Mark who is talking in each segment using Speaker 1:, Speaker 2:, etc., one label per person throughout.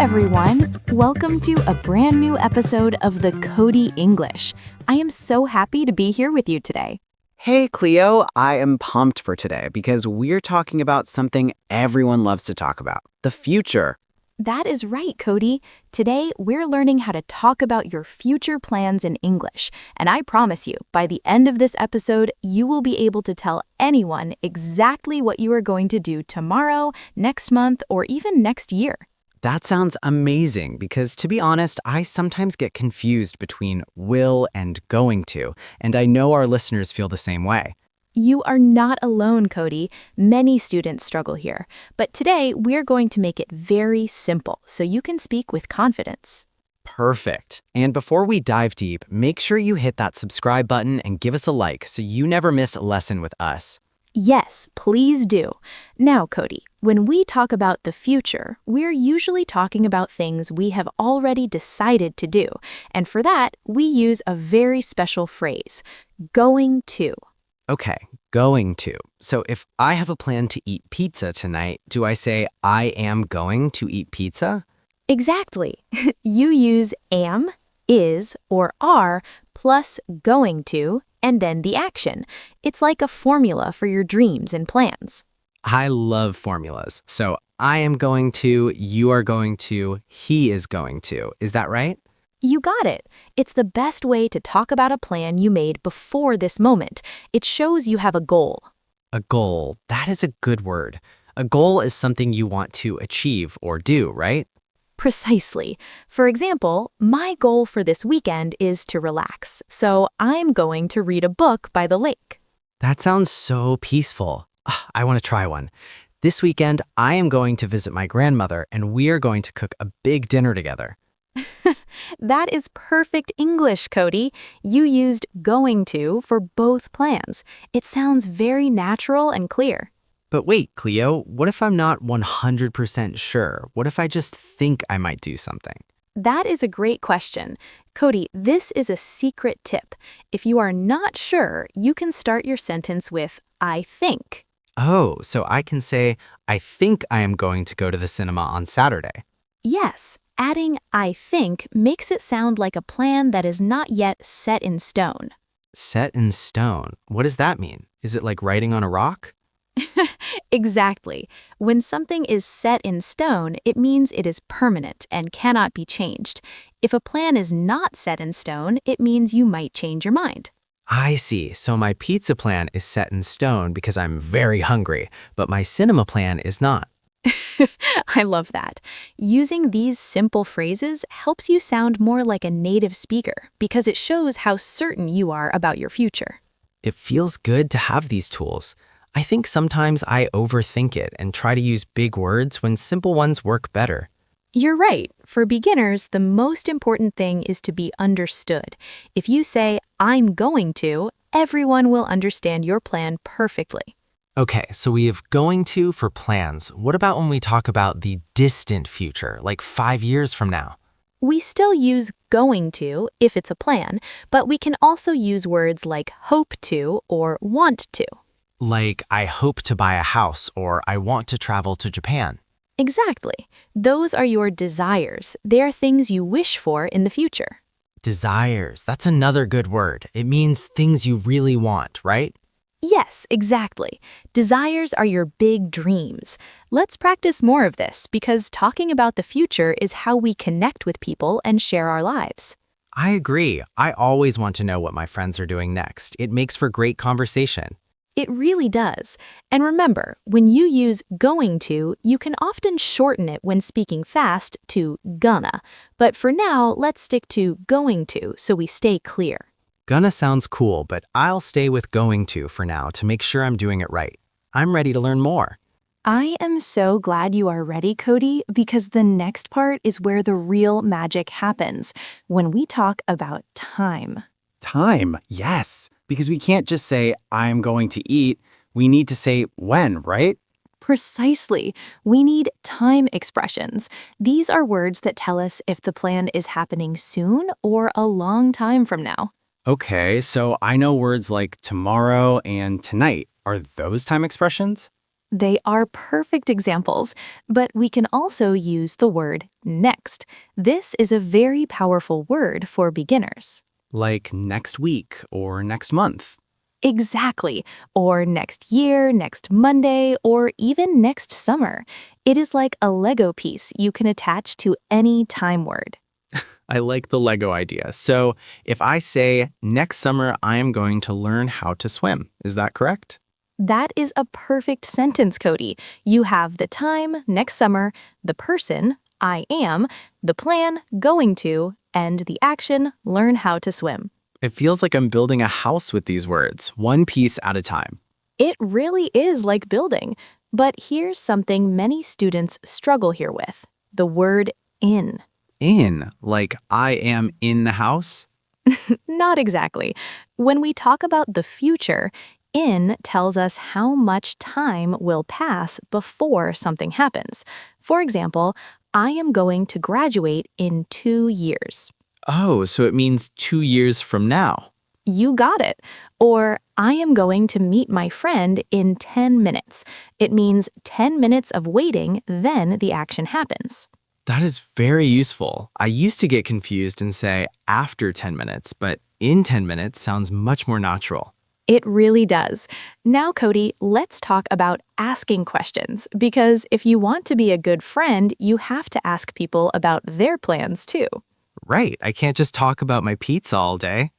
Speaker 1: everyone. Welcome to a brand new episode of the Cody English. I am so happy to be here with you today.
Speaker 2: Hey, Cleo, I am pumped for today because we're talking about something everyone loves to talk about, the future.
Speaker 1: That is right, Cody. Today, we're learning how to talk about your future plans in English. And I promise you, by the end of this episode, you will be able to tell anyone exactly what you are going to do tomorrow, next month, or even next year.
Speaker 2: That sounds amazing because, to be honest, I sometimes get confused between will and going to, and I know our listeners feel the same way.
Speaker 1: You are not alone, Cody. Many students struggle here. But today, we're going to make it very simple so you can speak with confidence.
Speaker 2: Perfect. And before we dive deep, make sure you hit that subscribe button and give us a like so you never miss a lesson with us.
Speaker 1: Yes, please do. Now, Cody, when we talk about the future, we're usually talking about things we have already decided to do. And for that, we use a very special phrase, going to.
Speaker 2: Okay, going to. So if I have a plan to eat pizza tonight, do I say I am going to eat pizza?
Speaker 1: Exactly. You use am, is, or are plus going to, and then the action. It's like a formula for your dreams and plans.
Speaker 2: I love formulas. So I am going to, you are going to, he is going to. Is that right?
Speaker 1: You got it. It's the best way to talk about a plan you made before this moment. It shows you have a goal.
Speaker 2: A goal, that is a good word. A goal is something you want to achieve or do, right?
Speaker 1: Precisely. For example, my goal for this weekend is to relax, so I'm going to read a book by the lake.
Speaker 2: That sounds so peaceful. I want to try one. This weekend, I am going to visit my grandmother and we are going to cook a big dinner together.
Speaker 1: That is perfect English, Cody. You used going to for both plans. It sounds very natural and clear.
Speaker 2: But wait, Cleo, what if I'm not 100% sure? What if I just think I might do something?
Speaker 1: That is a great question. Cody, this is a secret tip. If you are not sure, you can start your sentence with I think.
Speaker 2: Oh, so I can say, I think I am going to go to the cinema on Saturday.
Speaker 1: Yes, adding I think makes it sound like a plan that is not yet set in stone.
Speaker 2: Set in stone? What does that mean? Is it like writing on a rock?
Speaker 1: Exactly. When something is set in stone, it means it is permanent and cannot be changed. If a plan is not set in stone, it means you might change your mind.
Speaker 2: I see. So my pizza plan is set in stone because I'm very hungry, but my cinema plan is not.
Speaker 1: I love that. Using these simple phrases helps you sound more like a native speaker because it shows how certain you are about your future.
Speaker 2: It feels good to have these tools. I think sometimes I overthink it and try to use big words when simple ones work better.
Speaker 1: You're right. For beginners, the most important thing is to be understood. If you say, I'm going to, everyone will understand your plan perfectly.
Speaker 2: Okay, so we have going to for plans. What about when we talk about the distant future, like 5 years from now?
Speaker 1: We still use going to if it's a plan, but we can also use words like hope to or want to.
Speaker 2: Like, I hope to buy a house or I want to travel to Japan.
Speaker 1: Exactly. Those are your desires. They are things you wish for in the future.
Speaker 2: Desires, that's another good word. It means things you really want, right?
Speaker 1: Yes, exactly. Desires are your big dreams. Let's practice more of this because talking about the future is how we connect with people and share our lives.
Speaker 2: I agree. I always want to know what my friends are doing next. It makes for great conversation.
Speaker 1: It really does. And remember, when you use going to, you can often shorten it when speaking fast to gonna. But for now, let's stick to going to so we stay clear.
Speaker 2: Gonna sounds cool, but I'll stay with going to for now to make sure I'm doing it right. I'm ready to learn more.
Speaker 1: I am so glad you are ready, Cody, because the next part is where the real magic happens, when we talk about time.
Speaker 3: Time, yes, because we can't just say, I'm going to eat. We need to say when, right?
Speaker 1: Precisely. We need time expressions. These are words that tell us if the plan is happening soon or a long time from now.
Speaker 3: Okay, so I know words like tomorrow and tonight. Are those time expressions?
Speaker 1: They are perfect examples, but we can also use the word next. This is a very powerful word for beginners.
Speaker 3: Like next week or next month.
Speaker 1: Exactly. Or next year, next Monday, or even next summer. It is like a Lego piece you can attach to any time word.
Speaker 3: I like the Lego idea. So if I say, next summer I am going to learn how to swim, is that correct?
Speaker 1: That is a perfect sentence, Cody. You have the time, next summer, the person, I am, the plan, going to, and the action, learn how to swim.
Speaker 3: It feels like I'm building a house with these words, one piece at a time.
Speaker 1: It really is like building. But here's something many students struggle here with: the word in.
Speaker 3: In, like I am in the house?
Speaker 1: Not exactly. When we talk about the future, in tells us how much time will pass before something happens. For example, I am going to graduate in 2 years.
Speaker 3: Oh, so it means 2 years from now.
Speaker 1: You got it. Or I am going to meet my friend in 10 minutes. It means 10 minutes of waiting, then the action happens.
Speaker 3: That is very useful. I used to get confused and say after 10 minutes, but in 10 minutes sounds much more natural.
Speaker 1: It really does. Now, Cody, let's talk about asking questions, because if you want to be a good friend, you have to ask people about their plans too.
Speaker 3: Right, I can't just talk about my pizza all day.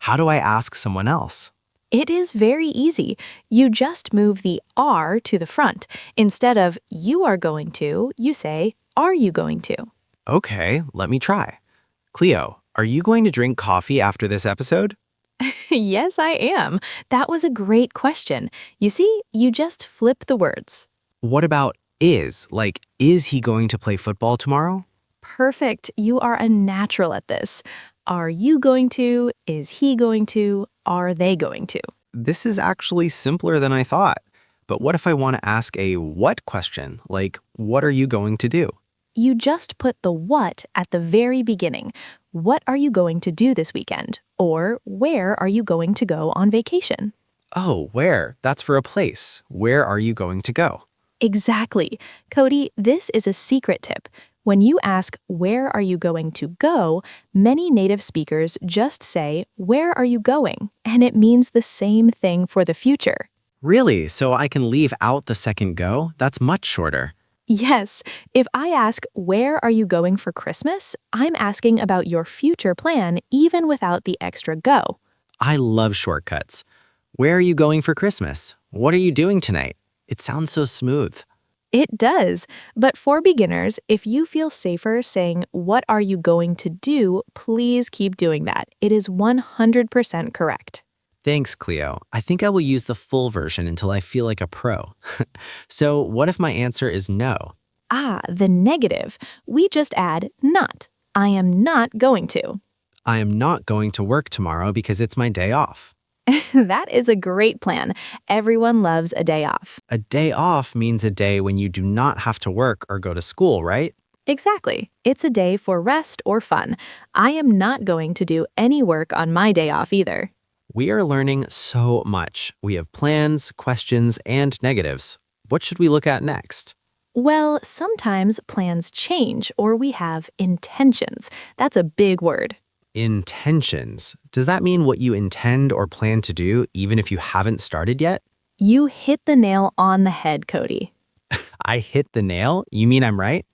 Speaker 3: How do I ask someone else?
Speaker 1: It is very easy. You just move the are to the front. Instead of you are going to, you say, are you going to?
Speaker 3: Okay, let me try. Cleo, are you going to drink coffee after this episode?
Speaker 1: Yes, I am. That was a great question. You see, you just flip the words.
Speaker 3: What about is? Like, is he going to play football tomorrow?
Speaker 1: Perfect. You are a natural at this. Are you going to? Is he going to? Are they going to?
Speaker 3: This is actually simpler than I thought. But what if I want to ask a what question? Like, what are you going to do?
Speaker 1: You just put the what at the very beginning. What are you going to do this weekend? Or where are you going to go on vacation?
Speaker 3: Oh, where? That's for a place. Where are you going to go?
Speaker 1: Exactly. Cody, this is a secret tip. When you ask, where are you going to go, many native speakers just say, where are you going? And it means the same thing for the future.
Speaker 3: Really? So I can leave out the second go? That's much shorter.
Speaker 1: Yes, if I ask, where are you going for Christmas? I'm asking about your future plan, even without the extra go.
Speaker 3: I love shortcuts. Where are you going for Christmas? What are you doing tonight? It sounds so smooth.
Speaker 1: It does. But for beginners, if you feel safer saying, what are you going to do? Please keep doing that. It is 100% correct.
Speaker 3: Thanks, Cleo. I think I will use the full version until I feel like a pro. So what if my answer is no?
Speaker 1: The negative. We just add not. I am not going to.
Speaker 3: I am not going to work tomorrow because it's my day off.
Speaker 1: That is a great plan. Everyone loves a day off.
Speaker 3: A day off means a day when you do not have to work or go to school, right?
Speaker 1: Exactly. It's a day for rest or fun. I am not going to do any work on my day off either.
Speaker 3: We are learning so much. We have plans, questions, and negatives. What should we look at next?
Speaker 1: Well, sometimes plans change or we have intentions. That's a big word.
Speaker 3: Intentions. Does that mean what you intend or plan to do even if you haven't started yet?
Speaker 1: You hit the nail on the head, Cody.
Speaker 3: I hit the nail? You mean I'm right?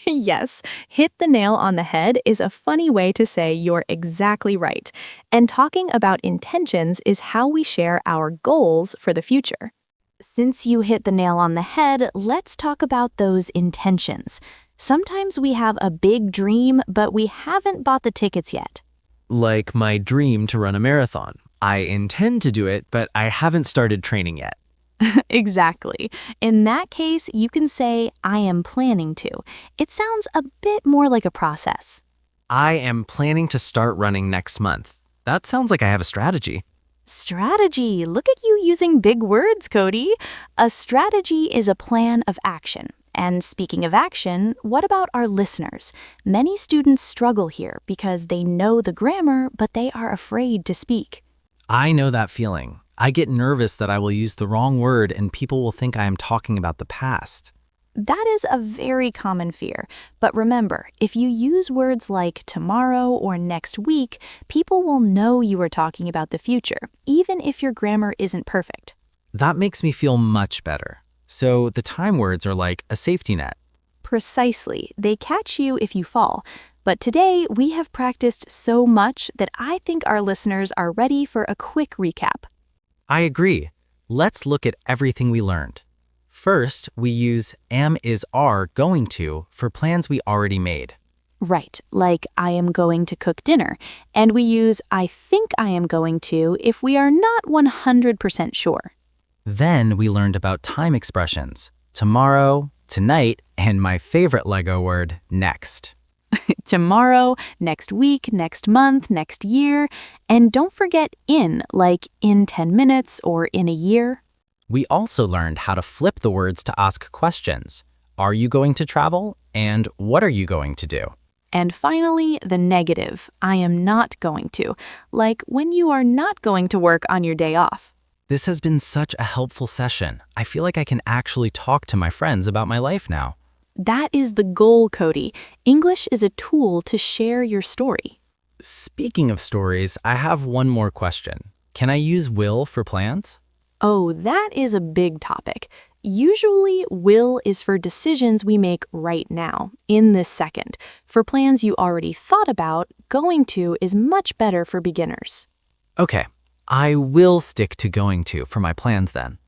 Speaker 1: Yes, hit the nail on the head is a funny way to say you're exactly right. And talking about intentions is how we share our goals for the future. Since you hit the nail on the head, let's talk about those intentions. Sometimes we have a big dream, but we haven't bought the tickets yet.
Speaker 3: Like my dream to run a marathon. I intend to do it, but I haven't started training yet.
Speaker 1: Exactly. In that case, you can say, I am planning to. It sounds a bit more like a process.
Speaker 3: I am planning to start running next month. That sounds like I have a strategy.
Speaker 1: Strategy. Look at you using big words, Cody. A strategy is a plan of action. And speaking of action, what about our listeners? Many students struggle here because they know the grammar, but they are afraid to speak.
Speaker 3: I know that feeling.
Speaker 2: I get nervous that I will use the wrong word and people will think I am talking about the past.
Speaker 1: That is a very common fear. But remember, if you use words like tomorrow or next week, people will know you are talking about the future, even if your grammar isn't perfect.
Speaker 2: That makes me feel much better. So the time words are like a safety net.
Speaker 1: Precisely, they catch you if you fall. But today, we have practiced so much that I think our listeners are ready for a quick recap.
Speaker 2: I agree. Let's look at everything we learned. First, we use am, is, are, going to for plans we already made.
Speaker 1: Right, like I am going to cook dinner. And we use I think I am going to if we are not 100% sure.
Speaker 2: Then we learned about time expressions, tomorrow, tonight, and my favorite Lego word, next.
Speaker 1: Tomorrow, next week, next month, next year. And don't forget in, like in 10 minutes or in a year.
Speaker 2: We also learned how to flip the words to ask questions. Are you going to travel? And what are you going to do?
Speaker 1: And finally, the negative, I am not going to, like when you are not going to work on your day off.
Speaker 2: This has been such a helpful session. I feel like I can actually talk to my friends about my life now.
Speaker 1: That is the goal, Cody. English is a tool to share your story.
Speaker 2: Speaking of stories, I have one more question. Can I use will for plans?
Speaker 1: Oh, that is a big topic. Usually, will is for decisions we make right now, in this second. For plans you already thought about, going to is much better for beginners.
Speaker 2: Okay, I will stick to going to for my plans then.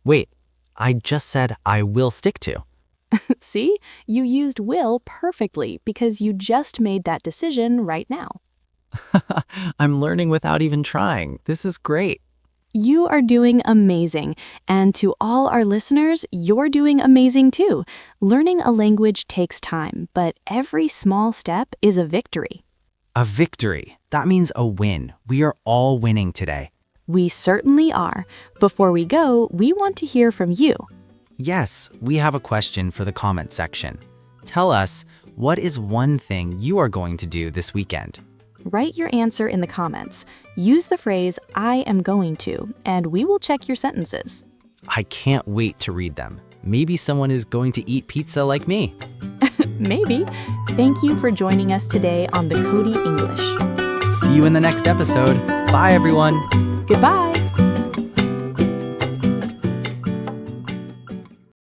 Speaker 2: Wait, I just said I will stick to.
Speaker 1: See, you used will perfectly because you just made that decision right now.
Speaker 2: I'm learning without even trying. This is great.
Speaker 1: You are doing amazing. And to all our listeners, you're doing amazing too. Learning a language takes time, but every small step is a victory.
Speaker 2: A victory. That means a win. We are all winning today.
Speaker 1: We certainly are. Before we go, we want to hear from you.
Speaker 2: Yes, we have a question for the comment section. Tell us, what is one thing you are going to do this weekend?
Speaker 1: Write your answer in the comments. Use the phrase, I am going to, and we will check your sentences.
Speaker 2: I can't wait to read them. Maybe someone is going to eat pizza like me.
Speaker 1: Maybe. Thank you for joining us today on the Cody English.
Speaker 2: See you in the next episode. Bye, everyone.
Speaker 1: Goodbye.